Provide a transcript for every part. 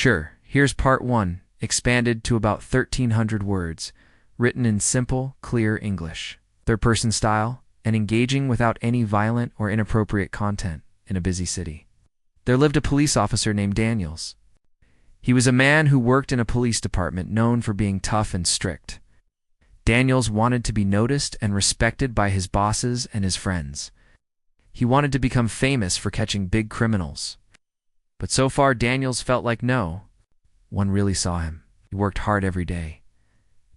Sure, here's part 1, expanded to about 1,300 words, written in simple, clear English, third-person style, and engaging without any violent or inappropriate content in a busy city. There lived a police officer named Daniels. He was a man who worked in a police department known for being tough and strict. Daniels wanted to be noticed and respected by his bosses and his friends. He wanted to become famous for catching big criminals. But so far, Daniels felt like no one really saw him. He worked hard every day,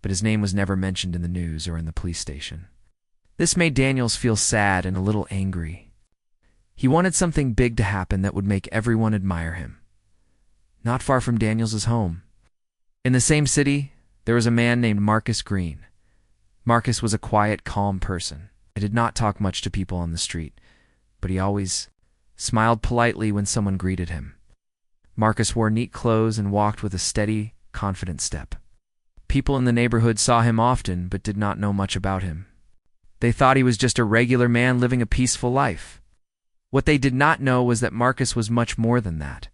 but his name was never mentioned in the news or in the police station. This made Daniels feel sad and a little angry. He wanted something big to happen that would make everyone admire him. Not far from Daniels' home, in the same city, there was a man named Marcus Green. Marcus was a quiet, calm person. He did not talk much to people on the street, but he always smiled politely when someone greeted him. Marcus wore neat clothes and walked with a steady, confident step. People in the neighborhood saw him often but did not know much about him. They thought he was just a regular man living a peaceful life. What they did not know was that Marcus was much more than that.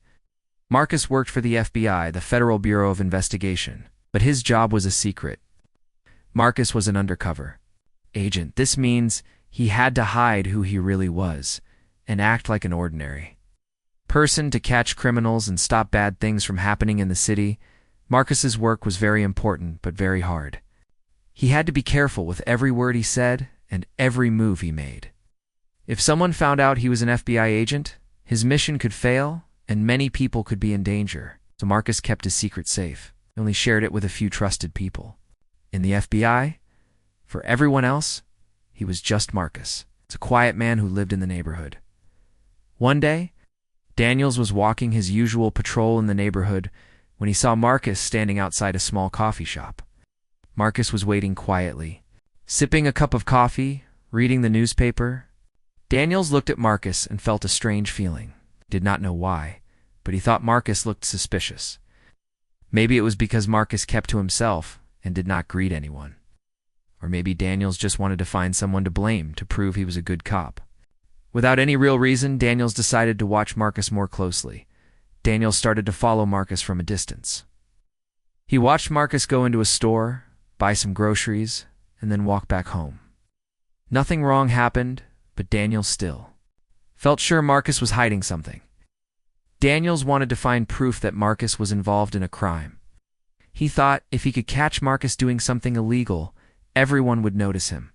Marcus worked for the FBI, the Federal Bureau of Investigation, but his job was a secret. Marcus was an undercover agent. This means he had to hide who he really was and act like an ordinary person to catch criminals and stop bad things from happening in the city. Marcus's work was very important but very hard. He had to be careful with every word he said and every move he made. If someone found out he was an FBI agent, his mission could fail and many people could be in danger. So Marcus kept his secret safe. He only shared it with a few trusted people. In the FBI, for everyone else, he was just Marcus. It's a quiet man who lived in the neighborhood. One day, Daniels was walking his usual patrol in the neighborhood when he saw Marcus standing outside a small coffee shop. Marcus was waiting quietly, sipping a cup of coffee, reading the newspaper. Daniels looked at Marcus and felt a strange feeling. He did not know why, but he thought Marcus looked suspicious. Maybe it was because Marcus kept to himself and did not greet anyone. Or maybe Daniels just wanted to find someone to blame to prove he was a good cop. Without any real reason, Daniels decided to watch Marcus more closely. Daniels started to follow Marcus from a distance. He watched Marcus go into a store, buy some groceries, and then walk back home. Nothing wrong happened, but Daniels still felt sure Marcus was hiding something. Daniels wanted to find proof that Marcus was involved in a crime. He thought if he could catch Marcus doing something illegal, everyone would notice him.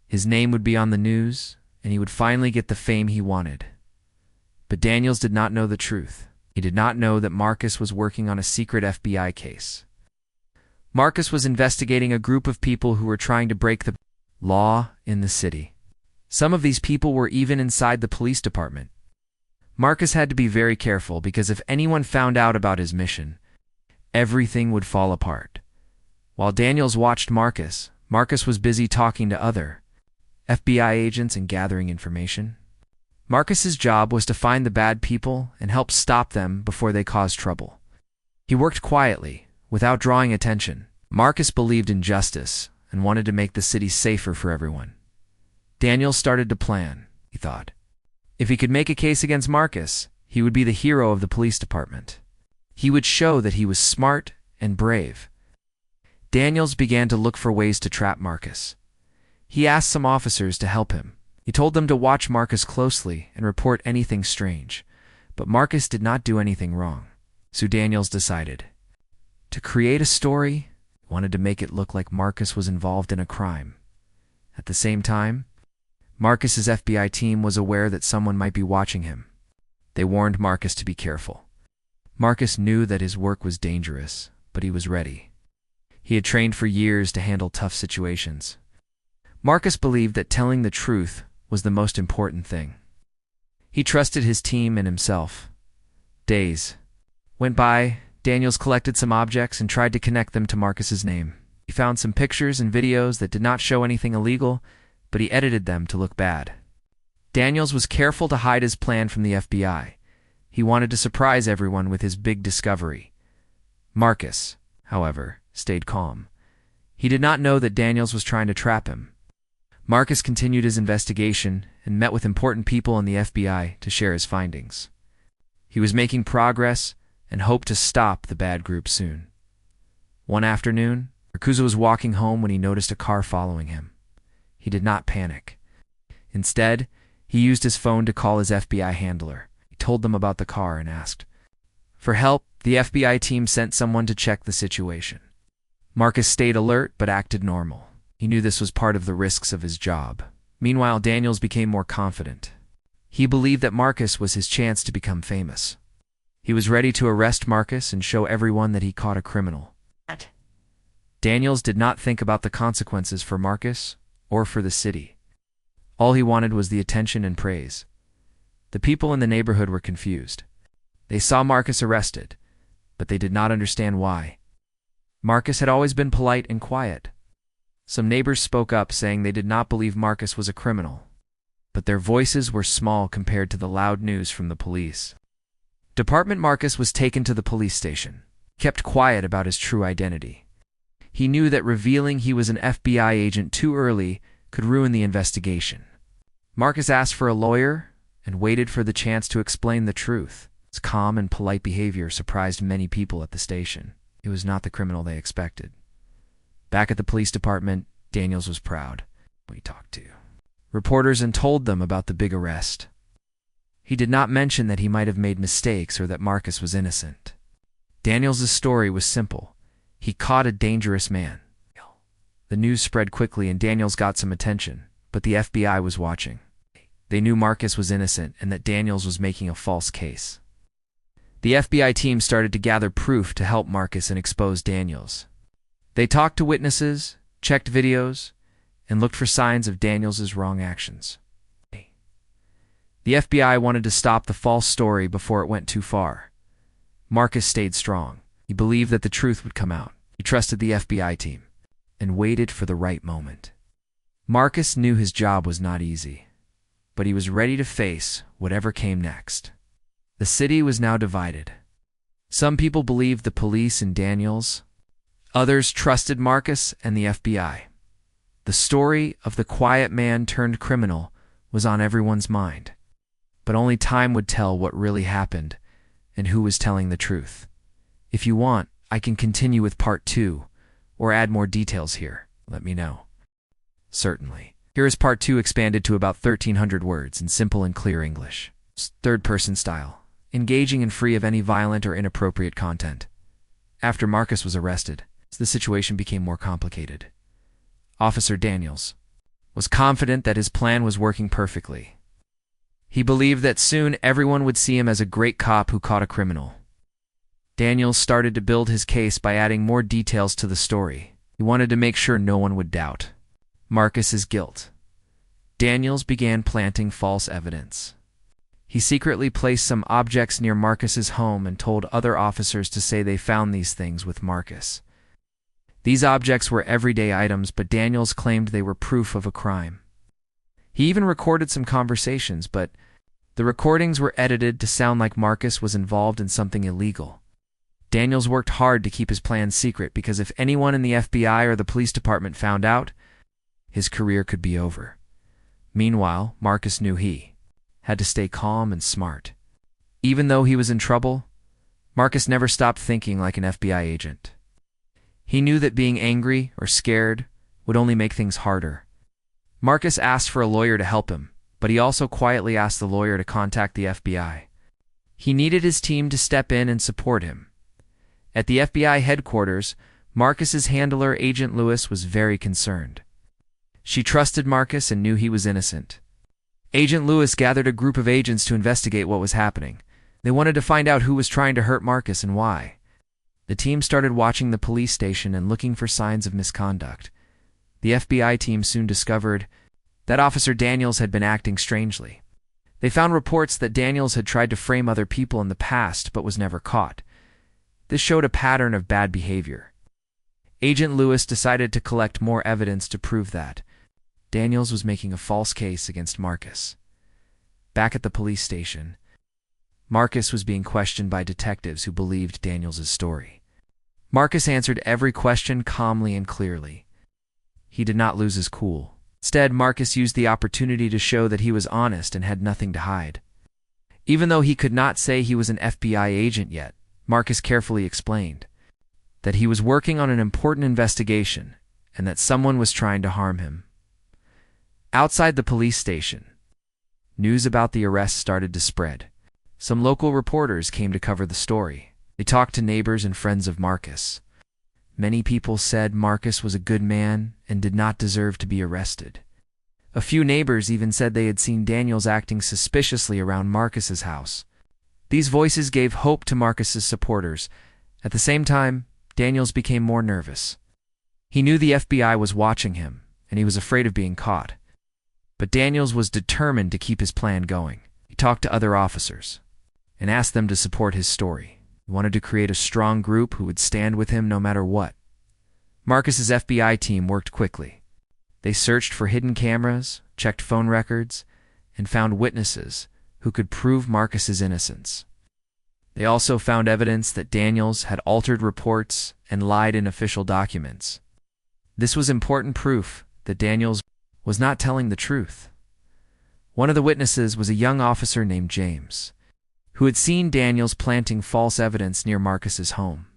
His name would be on the news, and he would finally get the fame he wanted. But Daniels did not know the truth. He did not know that Marcus was working on a secret FBI case. Marcus was investigating a group of people who were trying to break the law in the city. Some of these people were even inside the police department. Marcus had to be very careful because if anyone found out about his mission, everything would fall apart. While Daniels watched Marcus, Marcus was busy talking to other FBI agents and gathering information. Marcus's job was to find the bad people and help stop them before they caused trouble. He worked quietly, without drawing attention. Marcus believed in justice and wanted to make the city safer for everyone. Daniels started to plan, he thought. If he could make a case against Marcus, he would be the hero of the police department. He would show that he was smart and brave. Daniels began to look for ways to trap Marcus. He asked some officers to help him. He told them to watch Marcus closely and report anything strange, but Marcus did not do anything wrong. So Daniels decided to create a story. He wanted to make it look like Marcus was involved in a crime. At the same time, Marcus's FBI team was aware that someone might be watching him. They warned Marcus to be careful. Marcus knew that his work was dangerous, but he was ready. He had trained for years to handle tough situations. Marcus believed that telling the truth was the most important thing. He trusted his team and himself. Days went by. Daniels collected some objects and tried to connect them to Marcus's name. He found some pictures and videos that did not show anything illegal, but he edited them to look bad. Daniels was careful to hide his plan from the FBI. He wanted to surprise everyone with his big discovery. Marcus, however, stayed calm. He did not know that Daniels was trying to trap him. Marcus continued his investigation and met with important people in the FBI to share his findings. He was making progress, and hoped to stop the bad group soon. One afternoon, Yakuza was walking home when he noticed a car following him. He did not panic. Instead, he used his phone to call his FBI handler. He told them about the car and asked for help. The FBI team sent someone to check the situation. Marcus stayed alert but acted normal. He knew this was part of the risks of his job. Meanwhile, Daniels became more confident. He believed that Marcus was his chance to become famous. He was ready to arrest Marcus and show everyone that he caught a criminal. Daniels did not think about the consequences for Marcus or for the city. All he wanted was the attention and praise. The people in the neighborhood were confused. They saw Marcus arrested, but they did not understand why. Marcus had always been polite and quiet. Some neighbors spoke up saying they did not believe Marcus was a criminal, but their voices were small compared to the loud news from the police. Department Marcus was taken to the police station, kept quiet about his true identity. He knew that revealing he was an FBI agent too early could ruin the investigation. Marcus asked for a lawyer and waited for the chance to explain the truth. His calm and polite behavior surprised many people at the station. He was not the criminal they expected. Back at the police department, Daniels was proud. He talked to reporters and told them about the big arrest. He did not mention that he might have made mistakes or that Marcus was innocent. Daniels' story was simple. He caught a dangerous man. The news spread quickly and Daniels got some attention, but the FBI was watching. They knew Marcus was innocent and that Daniels was making a false case. The FBI team started to gather proof to help Marcus and expose Daniels. They talked to witnesses, checked videos, and looked for signs of Daniels' wrong actions. The FBI wanted to stop the false story before it went too far. Marcus stayed strong. He believed that the truth would come out. He trusted the FBI team and waited for the right moment. Marcus knew his job was not easy, but he was ready to face whatever came next. The city was now divided. Some people believed the police and Daniels. Others trusted Marcus and the FBI. The story of the quiet man turned criminal was on everyone's mind, but only time would tell what really happened and who was telling the truth. If you want, I can continue with part 2 or add more details here. Let me know. Certainly. Here is part 2 expanded to about 1,300 words in simple and clear English. Third-person style, engaging and free of any violent or inappropriate content. After Marcus was arrested, the situation became more complicated. Officer Daniels was confident that his plan was working perfectly. He believed that soon everyone would see him as a great cop who caught a criminal. Daniels started to build his case by adding more details to the story. He wanted to make sure no one would doubt Marcus's guilt. Daniels began planting false evidence. He secretly placed some objects near Marcus's home and told other officers to say they found these things with Marcus. These objects were everyday items, but Daniels claimed they were proof of a crime. He even recorded some conversations, but the recordings were edited to sound like Marcus was involved in something illegal. Daniels worked hard to keep his plans secret because if anyone in the FBI or the police department found out, his career could be over. Meanwhile, Marcus knew he had to stay calm and smart. Even though he was in trouble, Marcus never stopped thinking like an FBI agent. He knew that being angry or scared would only make things harder. Marcus asked for a lawyer to help him, but he also quietly asked the lawyer to contact the FBI. He needed his team to step in and support him. At the FBI headquarters, Marcus's handler, Agent Lewis, was very concerned. She trusted Marcus and knew he was innocent. Agent Lewis gathered a group of agents to investigate what was happening. They wanted to find out who was trying to hurt Marcus and why. The team started watching the police station and looking for signs of misconduct. The FBI team soon discovered that Officer Daniels had been acting strangely. They found reports that Daniels had tried to frame other people in the past but was never caught. This showed a pattern of bad behavior. Agent Lewis decided to collect more evidence to prove that Daniels was making a false case against Marcus. Back at the police station, Marcus was being questioned by detectives who believed Daniels' story. Marcus answered every question calmly and clearly. He did not lose his cool. Instead, Marcus used the opportunity to show that he was honest and had nothing to hide. Even though he could not say he was an FBI agent yet, Marcus carefully explained that he was working on an important investigation and that someone was trying to harm him. Outside the police station, news about the arrest started to spread. Some local reporters came to cover the story. They talked to neighbors and friends of Marcus. Many people said Marcus was a good man and did not deserve to be arrested. A few neighbors even said they had seen Daniels acting suspiciously around Marcus's house. These voices gave hope to Marcus's supporters. At the same time, Daniels became more nervous. He knew the FBI was watching him, and he was afraid of being caught. But Daniels was determined to keep his plan going. He talked to other officers and asked them to support his story. He wanted to create a strong group who would stand with him no matter what. Marcus's FBI team worked quickly. They searched for hidden cameras, checked phone records, and found witnesses who could prove Marcus's innocence. They also found evidence that Daniels had altered reports and lied in official documents. This was important proof that Daniels was not telling the truth. One of the witnesses was a young officer named James, who had seen Daniels planting false evidence near Marcus's home.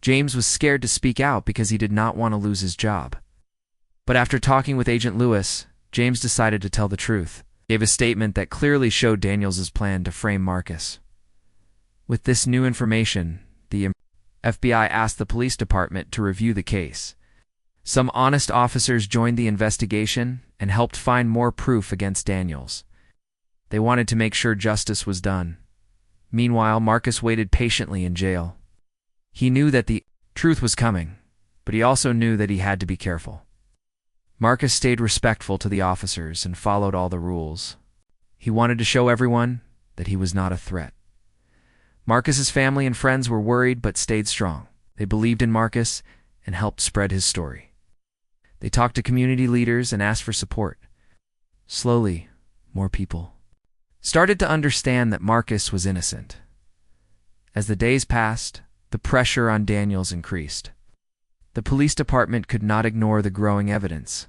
James was scared to speak out because he did not want to lose his job. But after talking with Agent Lewis, James decided to tell the truth. He gave a statement that clearly showed Daniels' plan to frame Marcus. With this new information, the FBI asked the police department to review the case. Some honest officers joined the investigation and helped find more proof against Daniels. They wanted to make sure justice was done. Meanwhile, Marcus waited patiently in jail. He knew that the truth was coming, but he also knew that he had to be careful. Marcus stayed respectful to the officers and followed all the rules. He wanted to show everyone that he was not a threat. Marcus's family and friends were worried but stayed strong. They believed in Marcus and helped spread his story. They talked to community leaders and asked for support. Slowly, more people started to understand that Marcus was innocent. As the days passed, the pressure on Daniels increased. The police department could not ignore the growing evidence.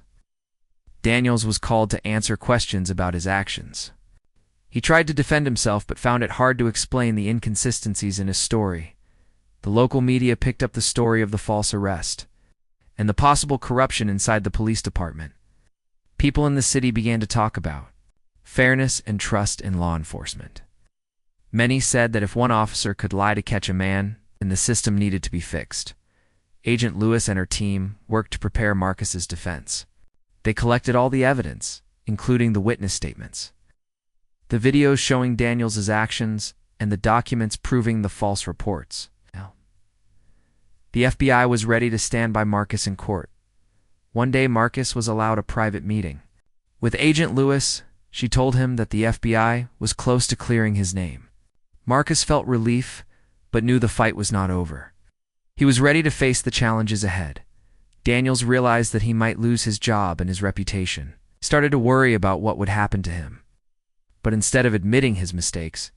Daniels was called to answer questions about his actions. He tried to defend himself but found it hard to explain the inconsistencies in his story. The local media picked up the story of the false arrest and the possible corruption inside the police department. People in the city began to talk about fairness and trust in law enforcement. Many said that if one officer could lie to catch a man, then the system needed to be fixed. Agent Lewis and her team worked to prepare Marcus's defense. They collected all the evidence, including the witness statements, the videos showing Daniels' actions, and the documents proving the false reports. The FBI was ready to stand by Marcus in court. One day, Marcus was allowed a private meeting. With Agent Lewis, she told him that the FBI was close to clearing his name. Marcus felt relief, but knew the fight was not over. He was ready to face the challenges ahead. Daniels realized that he might lose his job and his reputation. He started to worry about what would happen to him. But instead of admitting his mistakes,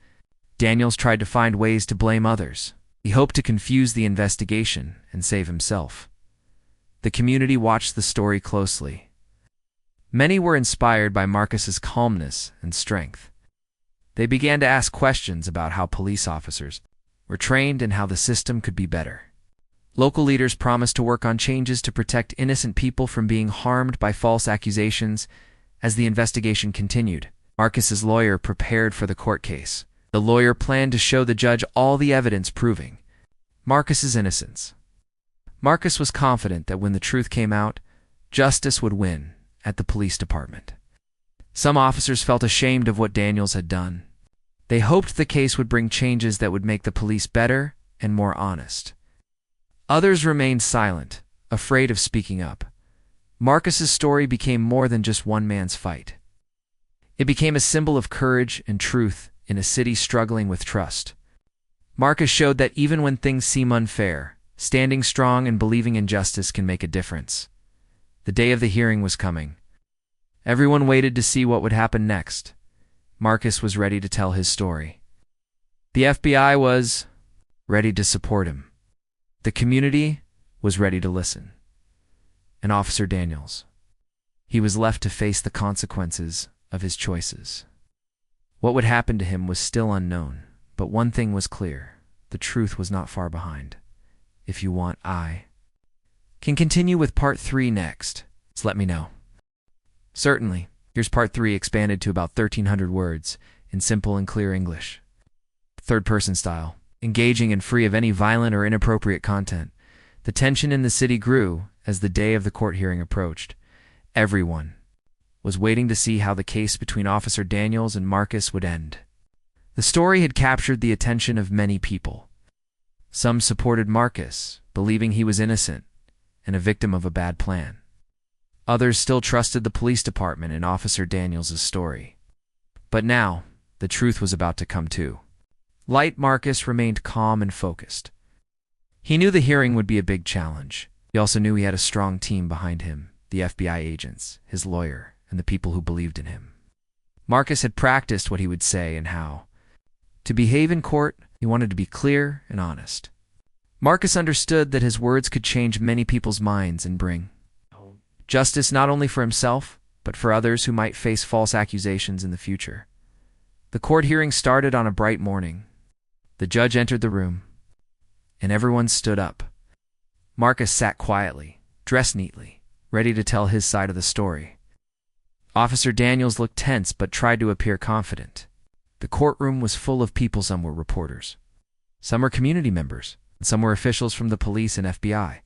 Daniels tried to find ways to blame others. He hoped to confuse the investigation and save himself. The community watched the story closely. Many were inspired by Marcus's calmness and strength. They began to ask questions about how police officers were trained and how the system could be better. Local leaders promised to work on changes to protect innocent people from being harmed by false accusations. As the investigation continued, Marcus's lawyer prepared for the court case. The lawyer planned to show the judge all the evidence proving Marcus's innocence. Marcus was confident that when the truth came out, justice would win at the police department. Some officers felt ashamed of what Daniels had done. They hoped the case would bring changes that would make the police better and more honest. Others remained silent, afraid of speaking up. Marcus's story became more than just one man's fight. It became a symbol of courage and truth in a city struggling with trust. Marcus showed that even when things seem unfair, standing strong and believing in justice can make a difference. The day of the hearing was coming. Everyone waited to see what would happen next. Marcus was ready to tell his story. The FBI was ready to support him. The community was ready to listen. And Officer Daniels, he was left to face the consequences of his choices. What would happen to him was still unknown, but one thing was clear. The the truth was not far behind. If you want, I can continue with part 3 next. So let me know. Certainly. Here's part 3 expanded to about 1,300 words in simple and clear English. Third-person style, engaging and free of any violent or inappropriate content. The tension in the city grew as the day of the court hearing approached. Everyone was waiting to see how the case between Officer Daniels and Marcus would end. The story had captured the attention of many people. Some supported Marcus, believing he was innocent and a victim of a bad plan. Others still trusted the police department and Officer Daniels' story. But now, the truth was about to come too. Light Marcus remained calm and focused. He knew the hearing would be a big challenge. He also knew he had a strong team behind him, the FBI agents, his lawyer, and the people who believed in him. Marcus had practiced what he would say and how. To behave in court, he wanted to be clear and honest. Marcus understood that his words could change many people's minds and bring justice not only for himself, but for others who might face false accusations in the future. The court hearing started on a bright morning. The judge entered the room, and everyone stood up. Marcus sat quietly, dressed neatly, ready to tell his side of the story. Officer Daniels looked tense but tried to appear confident. The courtroom was full of people. Some were reporters. Some were community members, and some were officials from the police and FBI.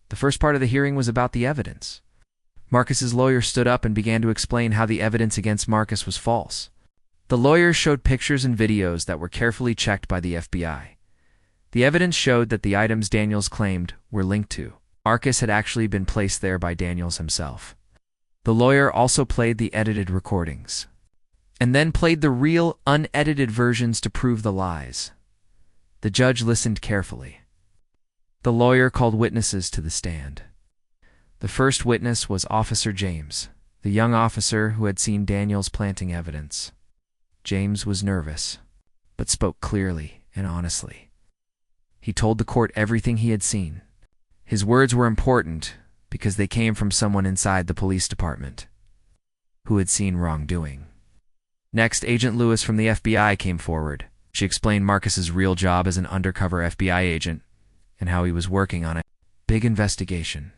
The first part of the hearing was about the evidence. Marcus's lawyer stood up and began to explain how the evidence against Marcus was false. The lawyer showed pictures and videos that were carefully checked by the FBI. The evidence showed that the items Daniels claimed were linked to Marcus had actually been placed there by Daniels himself. The lawyer also played the edited recordings, and then played the real, unedited versions to prove the lies. The judge listened carefully. The lawyer called witnesses to the stand. The first witness was Officer James, the young officer who had seen Daniels planting evidence. James was nervous, but spoke clearly and honestly. He told the court everything he had seen. His words were important because they came from someone inside the police department who had seen wrongdoing. Next, Agent Lewis from the FBI came forward. She explained Marcus's real job as an undercover FBI agent and how he was working on a big investigation.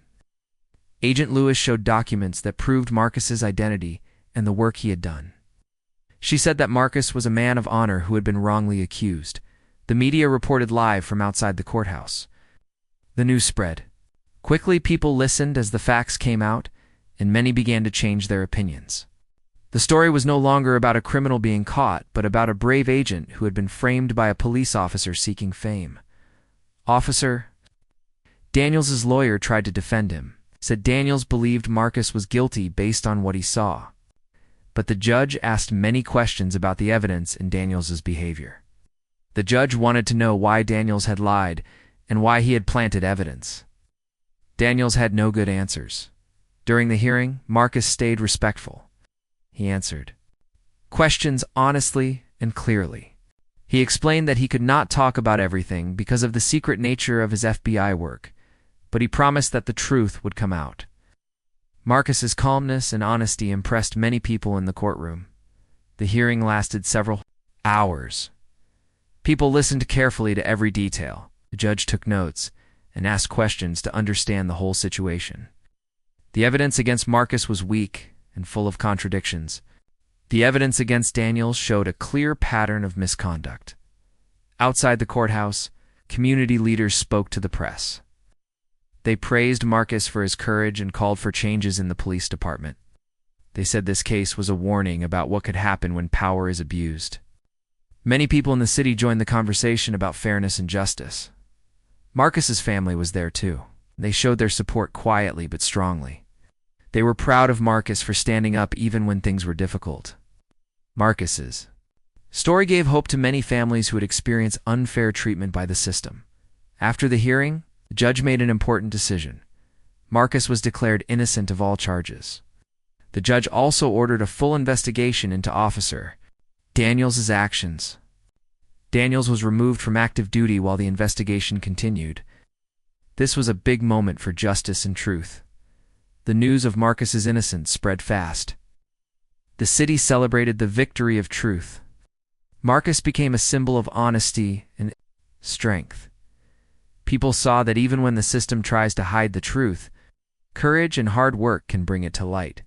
Agent Lewis showed documents that proved Marcus's identity and the work he had done. She said that Marcus was a man of honor who had been wrongly accused. The media reported live from outside the courthouse. The news spread. Quickly, people listened as the facts came out, and many began to change their opinions. The story was no longer about a criminal being caught, but about a brave agent who had been framed by a police officer seeking fame. Officer Daniels' lawyer tried to defend him, said Daniels believed Marcus was guilty based on what he saw. But the judge asked many questions about the evidence and Daniels' behavior. The judge wanted to know why Daniels had lied and why he had planted evidence. Daniels had no good answers. During the hearing, Marcus stayed respectful. He answered questions honestly and clearly. He explained that he could not talk about everything because of the secret nature of his FBI work, but he promised that the truth would come out. Marcus's calmness and honesty impressed many people in the courtroom. The hearing lasted several hours. People listened carefully to every detail. The judge took notes and asked questions to understand the whole situation. The evidence against Marcus was weak and full of contradictions. The evidence against Daniels showed a clear pattern of misconduct. Outside the courthouse, community leaders spoke to the press. They praised Marcus for his courage and called for changes in the police department. They said this case was a warning about what could happen when power is abused. Many people in the city joined the conversation about fairness and justice. Marcus's family was there too. They showed their support quietly but strongly. They were proud of Marcus for standing up even when things were difficult. Marcus's story gave hope to many families who had experienced unfair treatment by the system. After the hearing, the judge made an important decision. Marcus was declared innocent of all charges. The judge also ordered a full investigation into Officer Daniels' actions. Daniels was removed from active duty while the investigation continued. This was a big moment for justice and truth. The news of Marcus's innocence spread fast. The city celebrated the victory of truth. Marcus became a symbol of honesty and strength. People saw that even when the system tries to hide the truth, courage and hard work can bring it to light.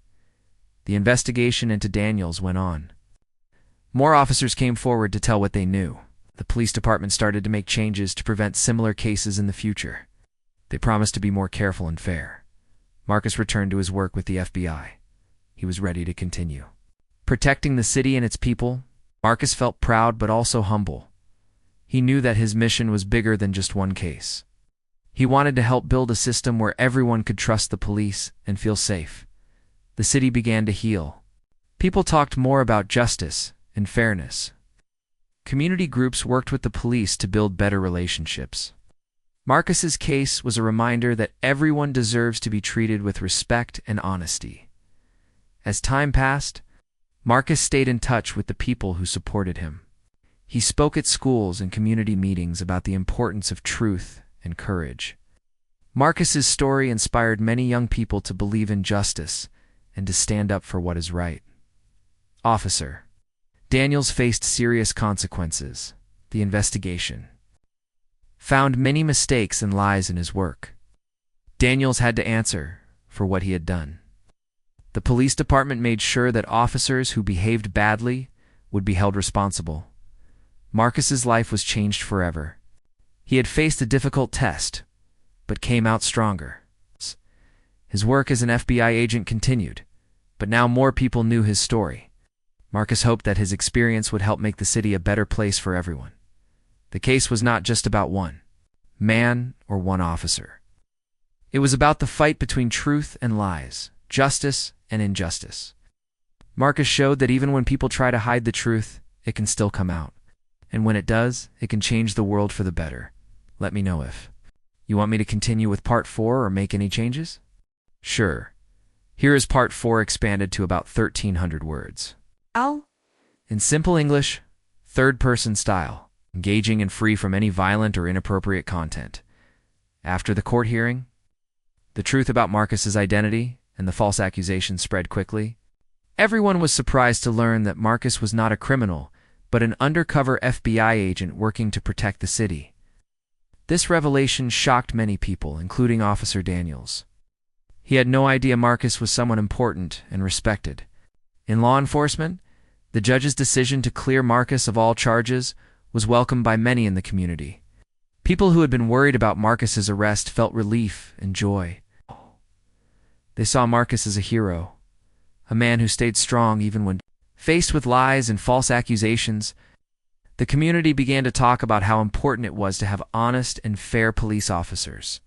The investigation into Daniels went on. More officers came forward to tell what they knew. The police department started to make changes to prevent similar cases in the future. They promised to be more careful and fair. Marcus returned to his work with the FBI. He was ready to continue. Protecting the city and its people, Marcus felt proud but also humble. He knew that his mission was bigger than just one case. He wanted to help build a system where everyone could trust the police and feel safe. The city began to heal. People talked more about justice and fairness. Community groups worked with the police to build better relationships. Marcus's case was a reminder that everyone deserves to be treated with respect and honesty. As time passed, Marcus stayed in touch with the people who supported him. He spoke at schools and community meetings about the importance of truth and courage. Marcus's story inspired many young people to believe in justice and to stand up for what is right. Officer Daniels faced serious consequences. The investigation found many mistakes and lies in his work. Daniels had to answer for what he had done. The police department made sure that officers who behaved badly would be held responsible. Marcus's life was changed forever. He had faced a difficult test, but came out stronger. His work as an FBI agent continued, but now more people knew his story. Marcus hoped that his experience would help make the city a better place for everyone. The case was not just about one man or one officer. It was about the fight between truth and lies, justice and injustice. Marcus showed that even when people try to hide the truth, it can still come out. And when it does, it can change the world for the better. Let me know if you want me to continue with part 4 or make any changes? Sure. Here is part 4 expanded to about 1,300 words. In simple English, third-person style, engaging and free from any violent or inappropriate content. After the court hearing, the truth about Marcus's identity and the false accusations spread quickly. Everyone was surprised to learn that Marcus was not a criminal, but an undercover FBI agent working to protect the city. This revelation shocked many people, including Officer Daniels. He had no idea Marcus was someone important and respected. In law enforcement, the judge's decision to clear Marcus of all charges was welcomed by many in the community. People who had been worried about Marcus's arrest felt relief and joy. They saw Marcus as a hero, a man who stayed strong even when faced with lies and false accusations. The community began to talk about how important it was to have honest and fair police officers.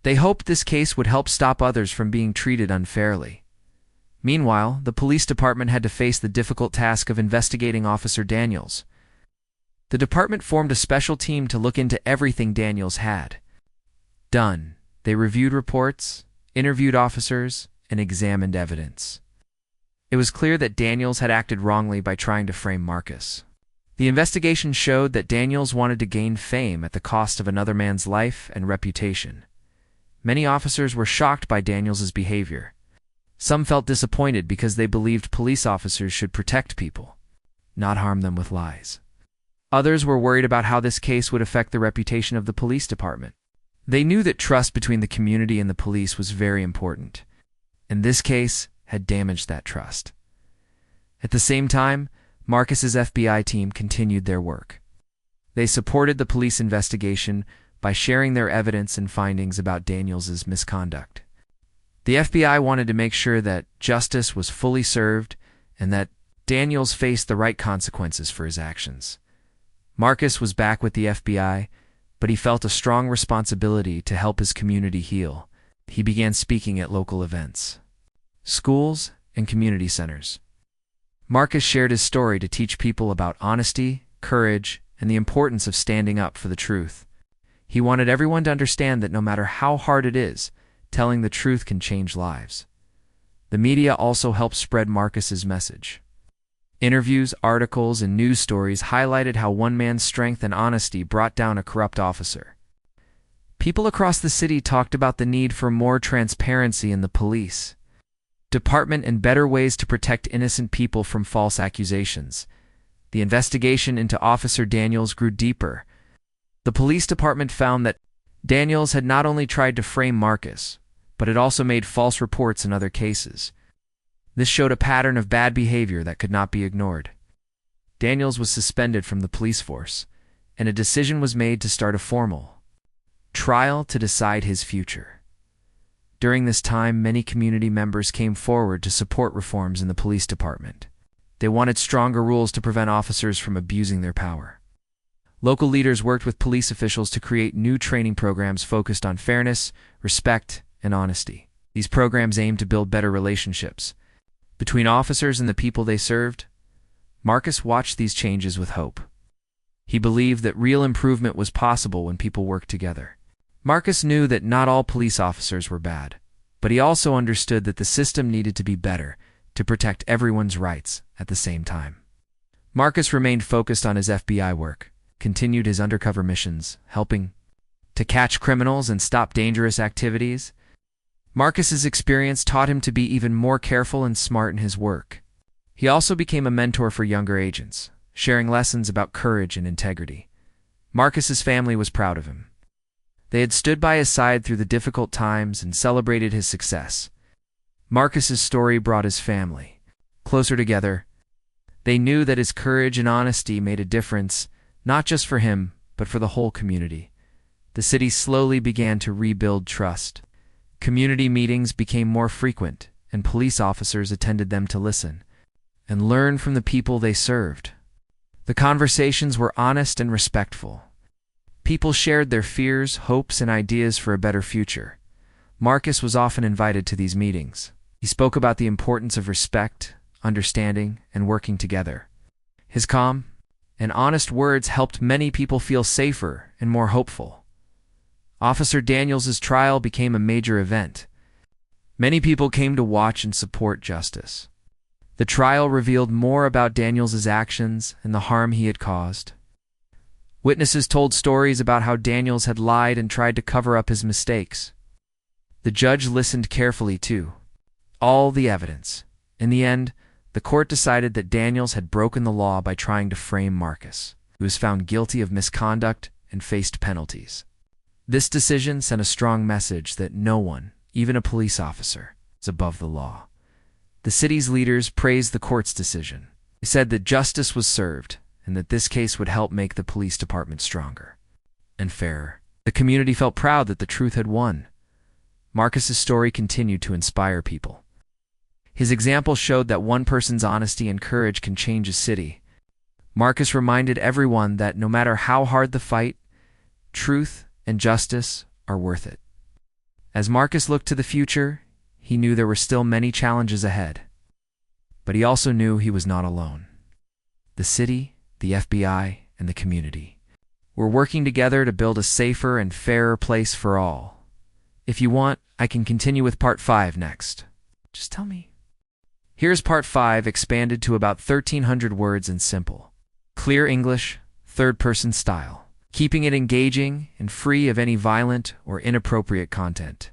They hoped this case would help stop others from being treated unfairly. Meanwhile, the police department had to face the difficult task of investigating Officer Daniels. The department formed a special team to look into everything Daniels had done. They reviewed reports, interviewed officers, and examined evidence. It was clear that Daniels had acted wrongly by trying to frame Marcus. The investigation showed that Daniels wanted to gain fame at the cost of another man's life and reputation. Many officers were shocked by Daniels' behavior. Some felt disappointed because they believed police officers should protect people, not harm them with lies. Others were worried about how this case would affect the reputation of the police department. They knew that trust between the community and the police was very important, and this case had damaged that trust. At the same time, Marcus's FBI team continued their work. They supported the police investigation by sharing their evidence and findings about Daniels' misconduct. The FBI wanted to make sure that justice was fully served and that Daniels faced the right consequences for his actions. Marcus was back with the FBI, but he felt a strong responsibility to help his community heal. He began speaking at local events, schools, and community centers. Marcus shared his story to teach people about honesty, courage, and the importance of standing up for the truth. He wanted everyone to understand that no matter how hard it is, telling the truth can change lives. The media also helped spread Marcus's message. Interviews, articles, and news stories highlighted how one man's strength and honesty brought down a corrupt officer. People across the city talked about the need for more transparency in the police department and better ways to protect innocent people from false accusations. The investigation into Officer Daniels grew deeper. The police department found that Daniels had not only tried to frame Marcus, but had also made false reports in other cases. This showed a pattern of bad behavior that could not be ignored. Daniels was suspended from the police force, and a decision was made to start a formal trial to decide his future. During this time, many community members came forward to support reforms in the police department. They wanted stronger rules to prevent officers from abusing their power. Local leaders worked with police officials to create new training programs focused on fairness, respect, and honesty. These programs aimed to build better relationships between officers and the people they served. Marcus watched these changes with hope. He believed that real improvement was possible when people worked together. Marcus knew that not all police officers were bad, but he also understood that the system needed to be better to protect everyone's rights at the same time. Marcus remained focused on his FBI work, continued his undercover missions, helping to catch criminals and stop dangerous activities. Marcus's experience taught him to be even more careful and smart in his work. He also became a mentor for younger agents, sharing lessons about courage and integrity. Marcus's family was proud of him. They had stood by his side through the difficult times and celebrated his success. Marcus's story brought his family closer together. They knew that his courage and honesty made a difference, not just for him, but for the whole community. The city slowly began to rebuild trust. Community meetings became more frequent, and police officers attended them to listen and learn from the people they served. The conversations were honest and respectful. People shared their fears, hopes, and ideas for a better future. Marcus was often invited to these meetings. He spoke about the importance of respect, understanding, and working together. His calm and honest words helped many people feel safer and more hopeful. Officer Daniels' trial became a major event. Many people came to watch and support justice. The trial revealed more about Daniels' actions and the harm he had caused. Witnesses told stories about how Daniels had lied and tried to cover up his mistakes. The judge listened carefully to all the evidence. In the end, the court decided that Daniels had broken the law by trying to frame Marcus, who was found guilty of misconduct and faced penalties. This decision sent a strong message that no one, even a police officer, is above the law. The city's leaders praised the court's decision. They said that justice was served and that this case would help make the police department stronger and fairer. The community felt proud that the truth had won. Marcus's story continued to inspire people. His example showed that one person's honesty and courage can change a city. Marcus reminded everyone that no matter how hard the fight, truth and justice are worth it. As Marcus looked to the future, he knew there were still many challenges ahead. But he also knew he was not alone. The city, the FBI, and the community were working together to build a safer and fairer place for all. If you want, I can continue with Part 5 next. Just tell me. Here's Part 5 expanded to about 1,300 words and simple. Clear English, third-person style, keeping it engaging and free of any violent or inappropriate content.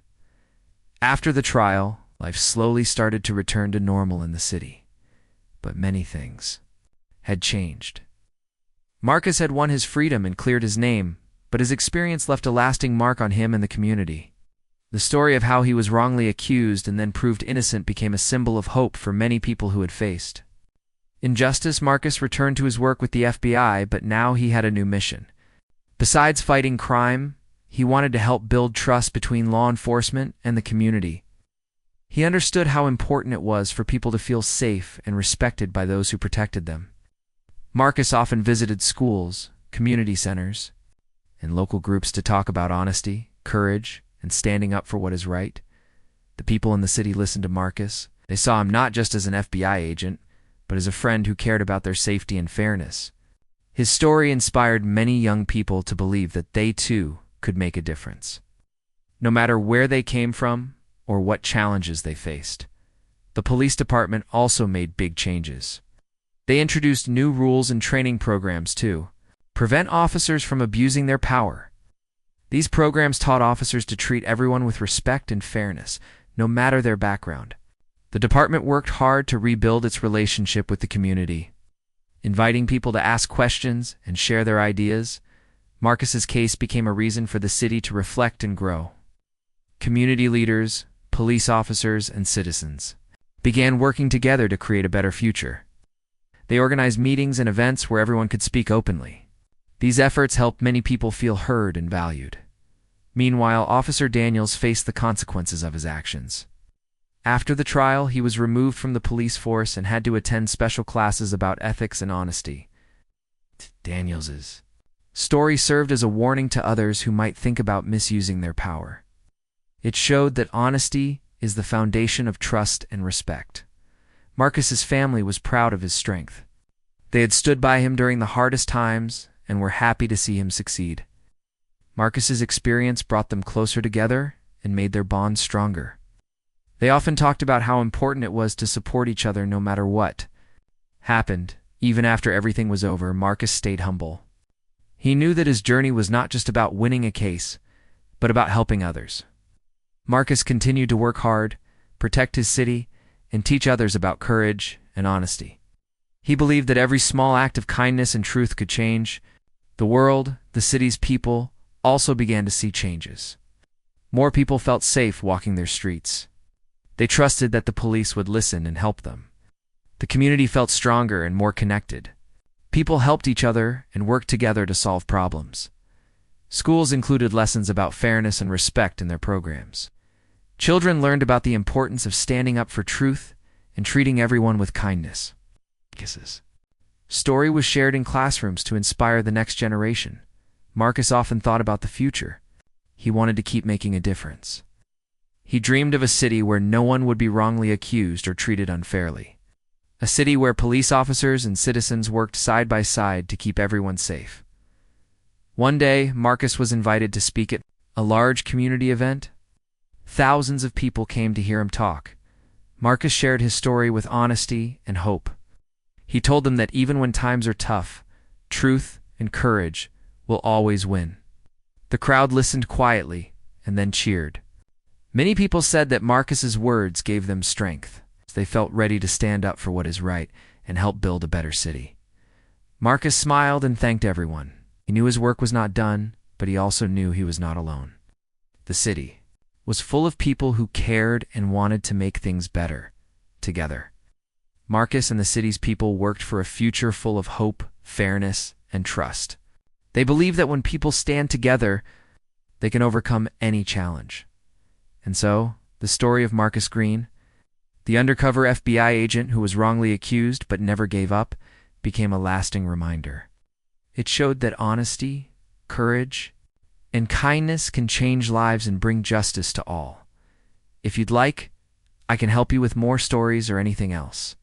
After the trial, life slowly started to return to normal in the city. But many things had changed. Marcus had won his freedom and cleared his name, but his experience left a lasting mark on him and the community. The story of how he was wrongly accused and then proved innocent became a symbol of hope for many people who had faced injustice. Marcus returned to his work with the FBI, but now he had a new mission. Besides fighting crime, he wanted to help build trust between law enforcement and the community. He understood how important it was for people to feel safe and respected by those who protected them. Marcus often visited schools, community centers, and local groups to talk about honesty, courage, and standing up for what is right. The people in the city listened to Marcus. They saw him not just as an FBI agent, but as a friend who cared about their safety and fairness. His story inspired many young people to believe that they too could make a difference. No matter where they came from or what challenges they faced. The police department also made big changes. They introduced new rules and training programs to prevent officers from abusing their power. These programs taught officers to treat everyone with respect and fairness, no matter their background. The department worked hard to rebuild its relationship with the community. Inviting people to ask questions and share their ideas, Marcus's case became a reason for the city to reflect and grow. Community leaders, police officers, and citizens began working together to create a better future. They organized meetings and events where everyone could speak openly. These efforts helped many people feel heard and valued. Meanwhile, Officer Daniels faced the consequences of his actions. After the trial, he was removed from the police force and had to attend special classes about ethics and honesty. Daniels's story served as a warning to others who might think about misusing their power. It showed that honesty is the foundation of trust and respect. Marcus's family was proud of his strength. They had stood by him during the hardest times and were happy to see him succeed. Marcus's experience brought them closer together and made their bond stronger. They often talked about how important it was to support each other no matter what happened. Even after everything was over, Marcus stayed humble. He knew that his journey was not just about winning a case, but about helping others. Marcus continued to work hard, protect his city, and teach others about courage and honesty. He believed that every small act of kindness and truth could change the world. The city's people also began to see changes. More people felt safe walking their streets. They trusted that the police would listen and help them. The community felt stronger and more connected. People helped each other and worked together to solve problems. Schools included lessons about fairness and respect in their programs. Children learned about the importance of standing up for truth and treating everyone with kindness. Marcus's story was shared in classrooms to inspire the next generation. Marcus often thought about the future. He wanted to keep making a difference. He dreamed of a city where no one would be wrongly accused or treated unfairly. A city where police officers and citizens worked side by side to keep everyone safe. One day, Marcus was invited to speak at a large community event. Thousands of people came to hear him talk. Marcus shared his story with honesty and hope. He told them that even when times are tough, truth and courage will always win. The crowd listened quietly and then cheered. Many people said that Marcus's words gave them strength. They felt ready to stand up for what is right and help build a better city. Marcus smiled and thanked everyone. He knew his work was not done, but he also knew he was not alone. The city was full of people who cared and wanted to make things better together. Marcus and the city's people worked for a future full of hope, fairness, and trust. They believe that when people stand together, they can overcome any challenge. And so, the story of Marcus Green, the undercover FBI agent who was wrongly accused but never gave up, became a lasting reminder. It showed that honesty, courage, and kindness can change lives and bring justice to all. If you'd like, I can help you with more stories or anything else.